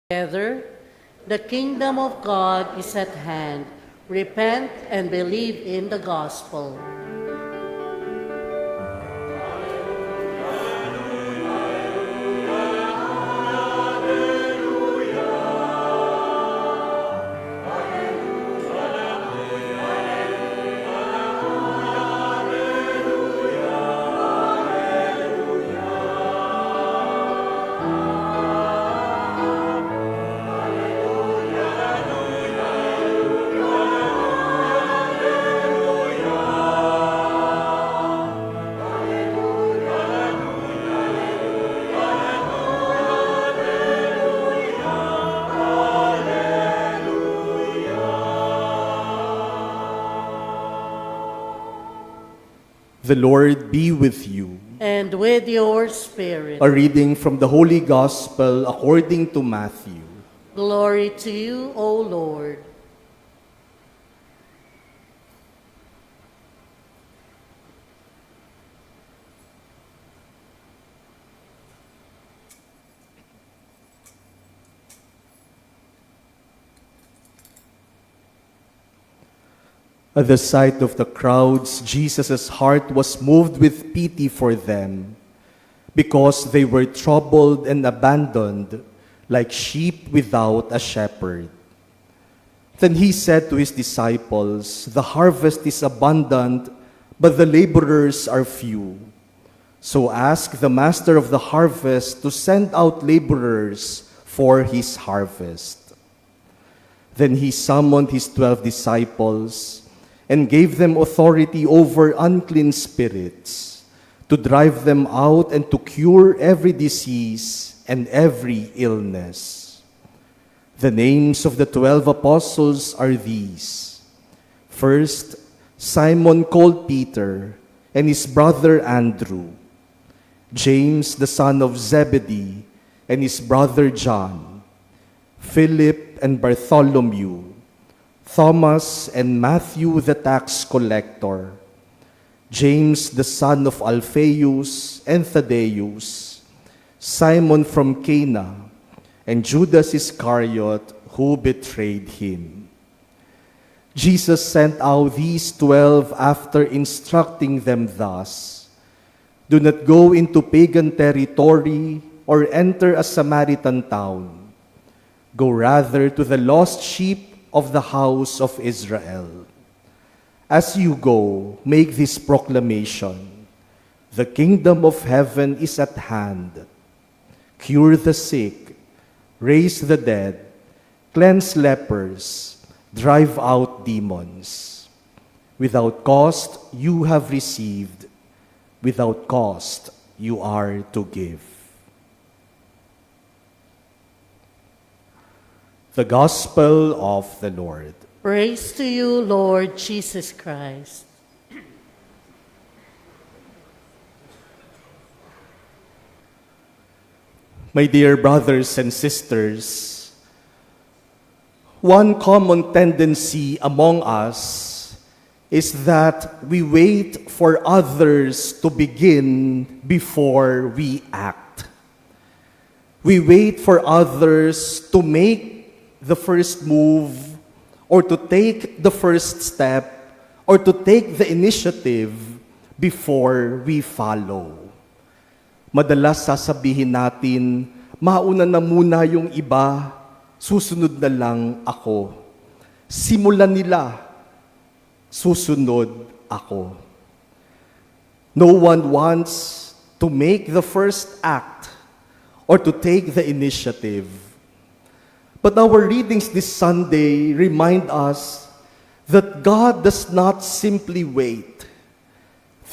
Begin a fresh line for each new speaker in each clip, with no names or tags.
Together, the kingdom of God is at hand. Repent and believe in the gospel.
The Lord be with you.
And with your spirit.
A reading from the Holy Gospel according to Matthew.
Glory to you, O Lord.
At the sight of the crowds, Jesus' heart was moved with pity for them, because they were troubled and abandoned, like sheep without a shepherd. Then he said to his disciples, "The harvest is abundant, but the laborers are few. So ask the master of the harvest to send out laborers for his harvest." Then he summoned his 12 disciples and gave them authority over unclean spirits, to drive them out and to cure every disease and every illness. The names of the 12 apostles are these: first, Simon called Peter, and his brother Andrew; James the son of Zebedee, and his brother John; Philip and Bartholomew; Thomas and Matthew the tax collector; James the son of Alphaeus and Thaddeus; Simon from Cana; and Judas Iscariot, who betrayed him. Jesus sent out these 12 after instructing them thus: "Do not go into pagan territory or enter a Samaritan town. Go rather to the lost sheep of the house of Israel. As you go, make this proclamation: the kingdom of heaven is at hand. Cure the sick, raise the dead, cleanse lepers, drive out demons. Without cost you have received, without cost you are to give." The Gospel of the Lord.
Praise to you, Lord Jesus Christ.
My dear brothers and sisters, one common tendency among us is that we wait for others to begin before we act. We wait for others to make the first move, or to take the first step, or to take the initiative before we follow. Madalas sasabihin natin, mauna na muna yung iba, susunod na lang ako. Simulan nila, susunod ako. No one wants to make the first act or to take the initiative. But our readings this Sunday remind us that God does not simply wait,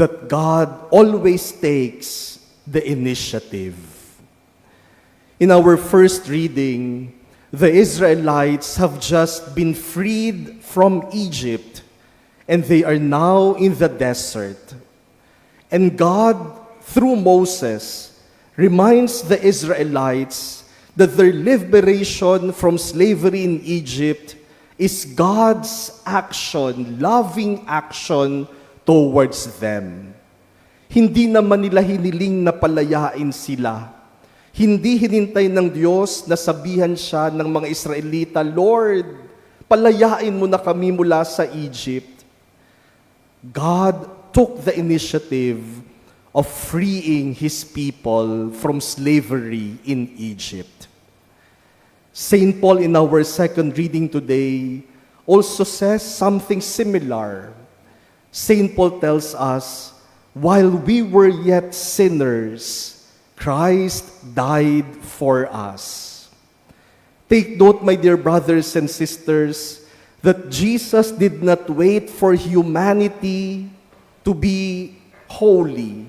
that God always takes the initiative. In our first reading, the Israelites have just been freed from Egypt, and they are now in the desert. And God, through Moses, reminds the Israelites that their liberation from slavery in Egypt is God's action, loving action towards them. Hindi naman nila hiniling na palayain sila. Hindi hinintay ng Diyos na sabihan siya ng mga Israelita, Lord, palayain mo na kami mula sa Egypt. God took the initiative of freeing His people from slavery in Egypt. St. Paul in our second reading today also says something similar. St. Paul tells us, while we were yet sinners, Christ died for us. Take note, my dear brothers and sisters, that Jesus did not wait for humanity to be holy.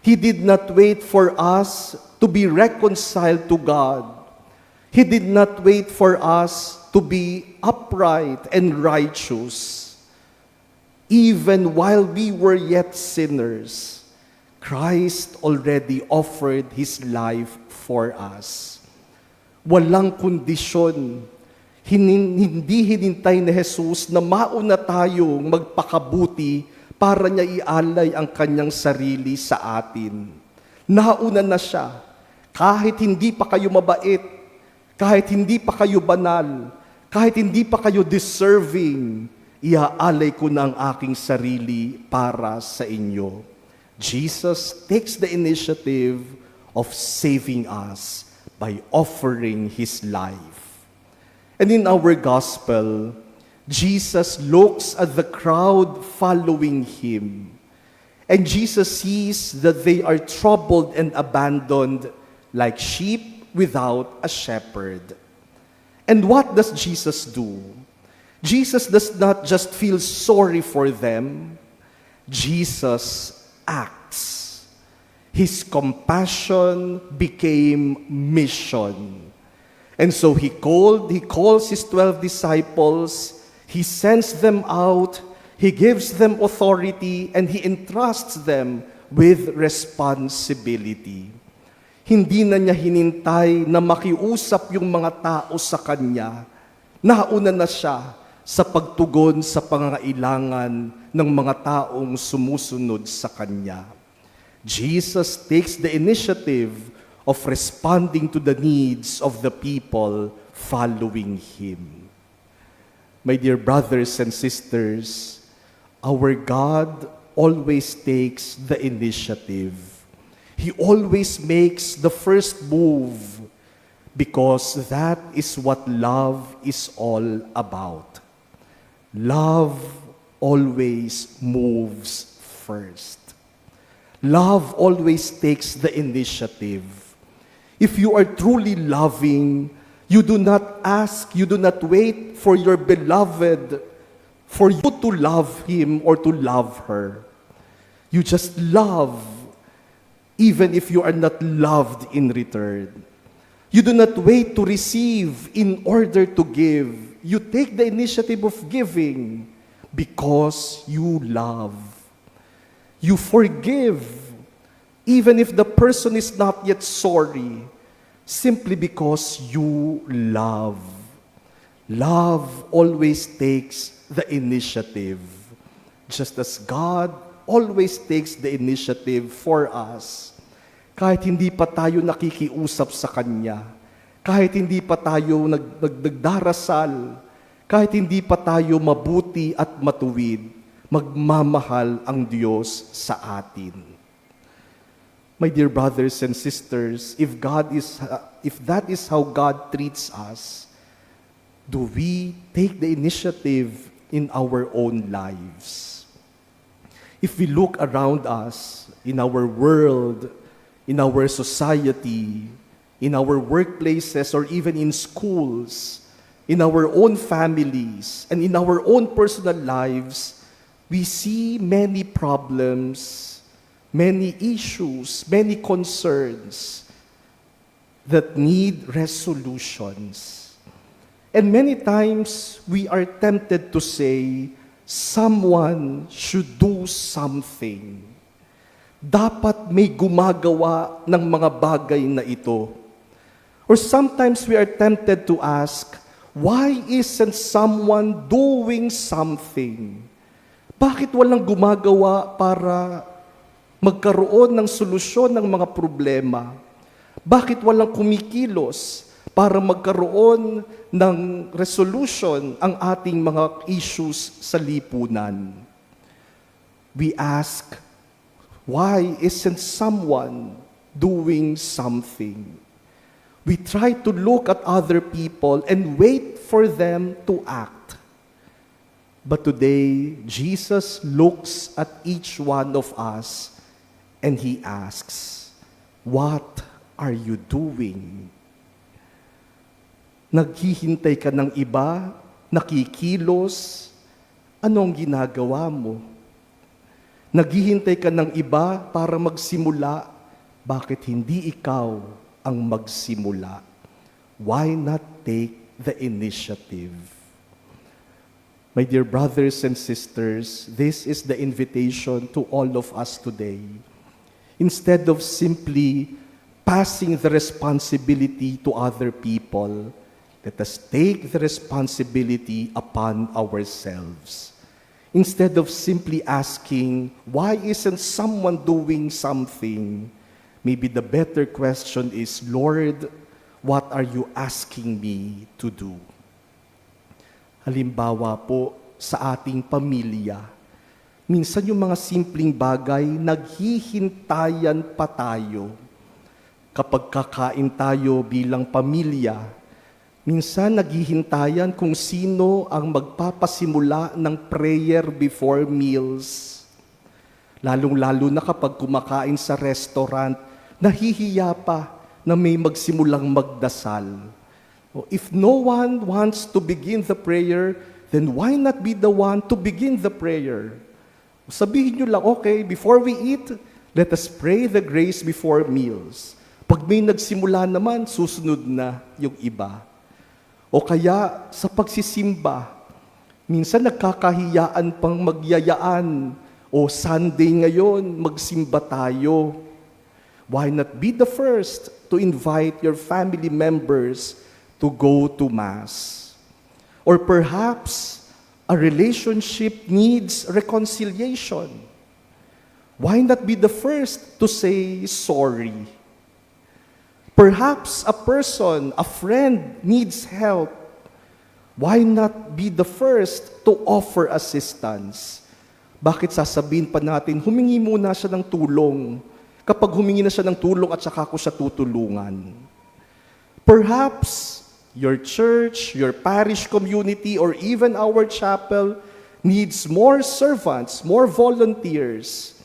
He did not wait for us to be reconciled to God. He did not wait for us to be upright and righteous. Even while we were yet sinners, Christ already offered His life for us. Walang kondisyon. Hindi hinintay ni Jesus na mauna tayong magpakabuti para niya ialay ang kanyang sarili sa atin. Nauna na siya. Kahit hindi pa kayo mabait, kahit hindi pa kayo banal, kahit hindi pa kayo deserving, iaalay ko na ang aking sarili para sa inyo. Jesus takes the initiative of saving us by offering His life. And in our gospel, Jesus looks at the crowd following Him. And Jesus sees that they are troubled and abandoned like sheep without a shepherd. And what does Jesus do? Jesus does not just feel sorry for them. Jesus acts. His compassion became mission. And so He calls His 12 disciples, He sends them out, He gives them authority, and He entrusts them with responsibility. Hindi na Niya hinintay na makiusap yung mga tao sa Kanya. Nauna na Siya sa pagtugon sa pangangailangan ng mga taong sumusunod sa Kanya. Jesus takes the initiative of responding to the needs of the people following Him. My dear brothers and sisters, our God always takes the initiative. He always makes the first move because that is what love is all about. Love always moves first. Love always takes the initiative. If you are truly loving, you do not ask, you do not wait for your beloved, for you to love him or to love her. You just love, even if you are not loved in return. You do not wait to receive in order to give. You take the initiative of giving because you love. You forgive, even if the person is not yet sorry, simply because you love. Love always takes the initiative, just as God always takes the initiative for us. Kahit hindi pa tayo nakikiusap sa Kanya, kahit hindi pa tayo nagdarasal, kahit hindi pa tayo mabuti at matuwid, magmamahal ang Diyos sa atin. My dear brothers and sisters, if that is how God treats us, do we take the initiative in our own lives? If we look around us, in our world, in our society, in our workplaces, or even in schools, in our own families, and in our own personal lives, we see many problems, many issues, many concerns that need resolutions. And many times, we are tempted to say, someone should do something. Dapat may gumagawa ng mga bagay na ito. Or sometimes we are tempted to ask, why isn't someone doing something? Bakit walang gumagawa para magkaroon ng solusyon ng mga problema? Bakit walang kumikilos para magkaroon ng resolution ang ating mga issues sa lipunan? We ask, why isn't someone doing something? We try to look at other people and wait for them to act. But today, Jesus looks at each one of us and He asks, what are you doing? Naghihintay ka ng iba, nakikilos, anong ginagawa mo? Naghihintay ka ng iba para magsimula, bakit hindi ikaw ang magsimula? Why not take the initiative? My dear brothers and sisters, this is the invitation to all of us today. Instead of simply passing the responsibility to other people, let us take the responsibility upon ourselves. Instead of simply asking, why isn't someone doing something? Maybe the better question is, Lord, what are you asking me to do? Halimbawa po, sa ating pamilya, minsan yung mga simpleng bagay, naghihintayan pa tayo. Kapag kakain tayo bilang pamilya, minsan naghihintayan kung sino ang magpapasimula ng prayer before meals. Lalong-lalo na kapag kumakain sa restaurant, nahihiya pa na may magsimulang magdasal. If no one wants to begin the prayer, then why not be the one to begin the prayer? Sabihin nyo lang, okay, before we eat, let us pray the grace before meals. Pag may nagsimula naman, susunod na yung iba. O kaya, sa pagsisimba, minsan nagkakahiyaan pang magyayaan. O Sunday ngayon, magsimba tayo. Why not be the first to invite your family members to go to Mass? Or perhaps, a relationship needs reconciliation. Why not be the first to say sorry? Perhaps a person, a friend needs help. Why not be the first to offer assistance? Bakit sasabihin pa natin, humingi muna siya ng tulong. Kapag humingi na siya ng tulong at saka ko siya tutulungan. Perhaps your church, your parish community, or even our chapel needs more servants, more volunteers.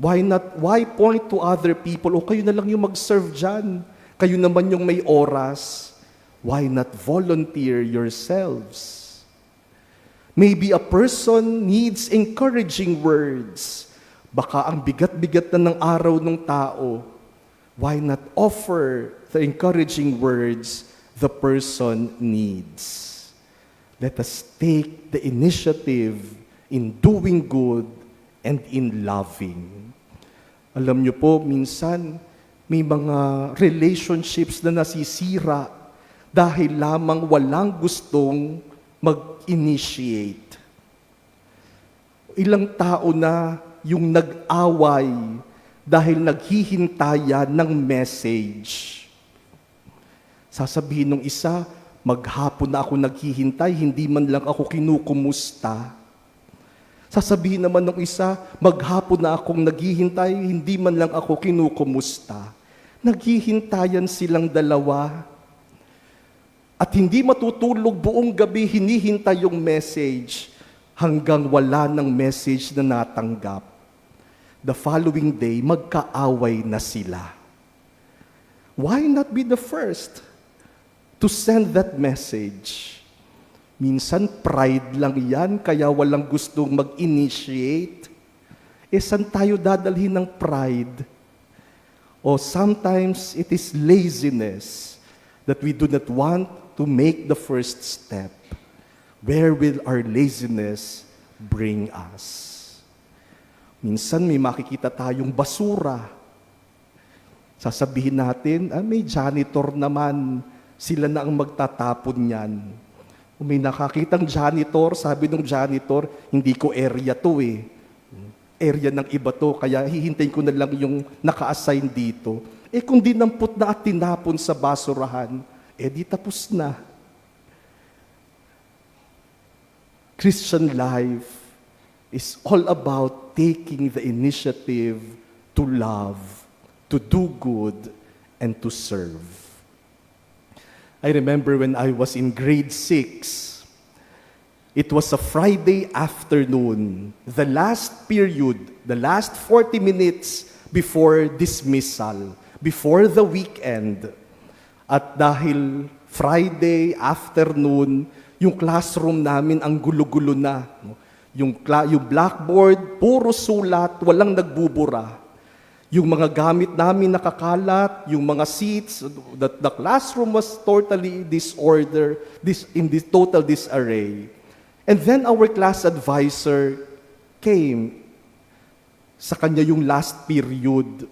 Why point to other people? O kayo na lang yung mag-serve dyan. Kayo naman yung may oras. Why not volunteer yourselves? Maybe a person needs encouraging words. Baka ang bigat-bigat na ng araw ng tao. Why not offer the encouraging words the person needs? Let us take the initiative in doing good and in loving. Alam niyo po, minsan may mga relationships na nasisira dahil lamang walang gustong mag-initiate. Ilang tao na yung nag-away dahil naghihintayan ng message. Sasabihin ng isa, maghapon na ako naghihintay, hindi man lang ako kinukumusta. Sasabihin naman ng isa, maghapon na akong naghihintay, hindi man lang ako kinukumusta. Naghihintayan silang dalawa. At hindi matutulog buong gabi, hinihintay yung message hanggang wala ng message na natanggap. The following day, magkaaway na sila. Why not be the first to send that message? Minsan, pride lang yan, kaya walang gustong mag-initiate. Saan tayo dadalhin ng pride? O sometimes, it is laziness that we do not want to make the first step. Where will our laziness bring us? Minsan, may makikita tayong basura. Sasabihin natin, may janitor naman, sila na ang magtatapon niyan. Kung may nakakitang janitor, sabi ng janitor, hindi ko area to eh. Area ng iba to, kaya hihintayin ko na lang yung naka-assign dito. Kung dinampot na at tinapon sa basurahan, di tapos na. Christian life is all about taking the initiative to love, to do good, and to serve. I remember when I was in grade 6, it was a Friday afternoon, the last period, the last 40 minutes before dismissal, before the weekend. At dahil Friday afternoon, yung classroom namin ang gulo-gulo na. Yung blackboard, puro sulat, walang nagbubura. Yung mga gamit namin nakakalat, yung mga seats, the classroom was totally disorder, in this total disarray. And then our class advisor came. Sa kanya yung last period.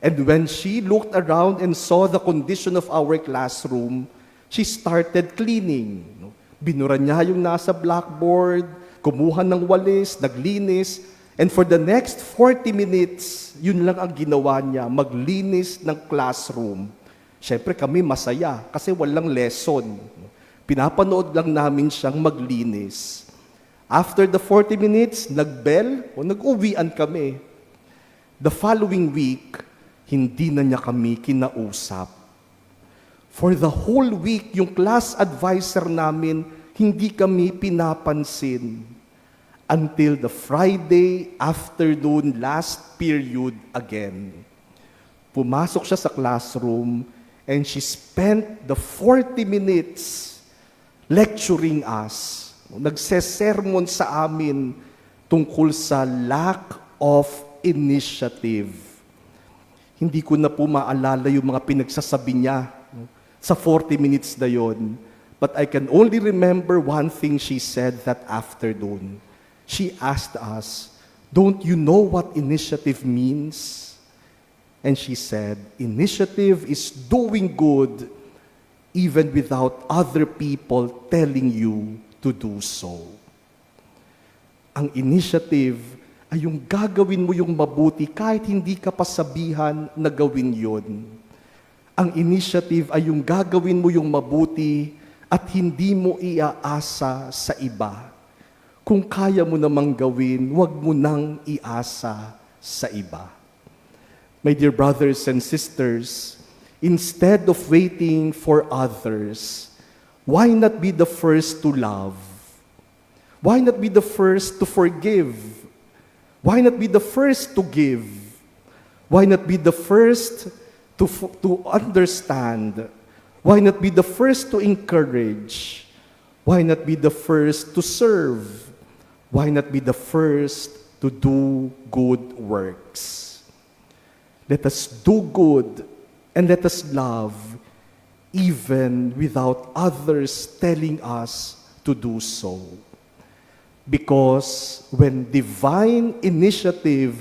And when she looked around and saw the condition of our classroom, she started cleaning. Binura niya yung nasa blackboard, kumuha ng walis, naglinis, and for the next 40 minutes, yun lang ang ginawa niya, maglinis ng classroom. Siyempre kami masaya kasi walang lesson. Pinapanood lang namin siyang maglinis. After the 40 minutes, nag-bell o nag-uwian kami. The following week, hindi na niya kami kinausap. For the whole week, yung class advisor namin, hindi kami pinapansin. Until the Friday afternoon, last period again. Pumasok siya sa classroom and she spent the 40 minutes lecturing us. Nagsesermon sa amin tungkol sa lack of initiative. Hindi ko na po maalala yung mga pinagsasabi niya sa 40 minutes na yon. But I can only remember one thing she said that afternoon. She asked us, "Don't you know what initiative means?" And she said, "Initiative is doing good even without other people telling you to do so." Ang initiative ay yung gagawin mo yung mabuti kahit hindi ka pasabihan na gawin yun. Ang initiative ay yung gagawin mo yung mabuti at hindi mo iaasa sa iba. Kung kaya mo namang gawin, huwag mo nang iasa sa iba. My dear brothers and sisters, instead of waiting for others, why not be the first to love? Why not be the first to forgive? Why not be the first to give? Why not be the first to understand? Why not be the first to encourage? Why not be the first to serve? Why not be the first to do good works? Let us do good and let us love even without others telling us to do so. Because when divine initiative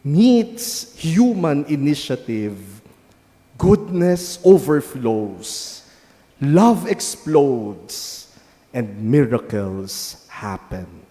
meets human initiative, goodness overflows, love explodes, and miracles happen.